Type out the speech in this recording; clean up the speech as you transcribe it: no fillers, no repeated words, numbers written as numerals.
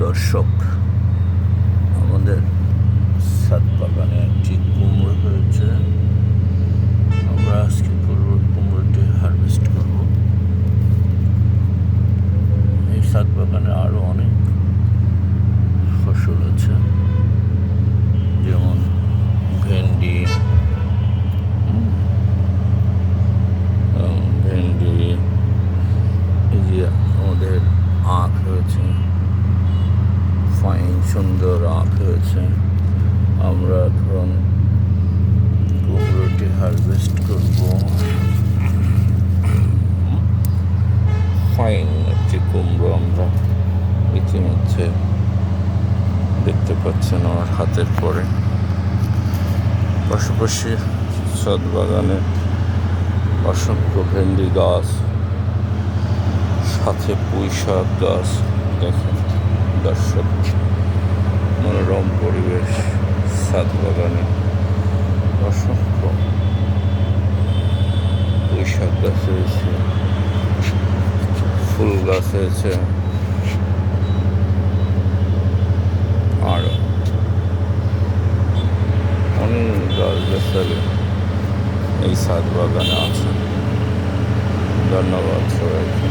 দর্শক, আমাদের ছাদ বাগানে একটি কুমড়ো হয়েছে। আমরা আজকে কুমড়োটি হারভেস্ট করব। এই ছাদ বাগানে আরও অনেক ফসল আছে, যেমন ভেন্ডি, এই যে আমাদের আখ হয়েছে, ফাইন সুন্দর আখ হয়েছে। আমরা এখন কুমড়োটি হারভেস্ট করব। ফাইন একটি কুমড়ো আমরা ইতিমধ্যে দেখতে পাচ্ছেন আমার হাতের পরে। পাশাপাশি ছাদ বাগানে অসংখ্য ভেন্ডি গাছ, সাথে পুঁই শাক গাছ। দেখেন দর্শক, মনোরম পরিবেশ। ছাদ বাগানে অসংখ্য পুঁই শাক গাছ হয়েছে, ফুল গাছ হয়েছে, আরও অনেক গাছগাছালি এই ছাদ বাগানে আছে। ধন্যবাদ সবাইকে।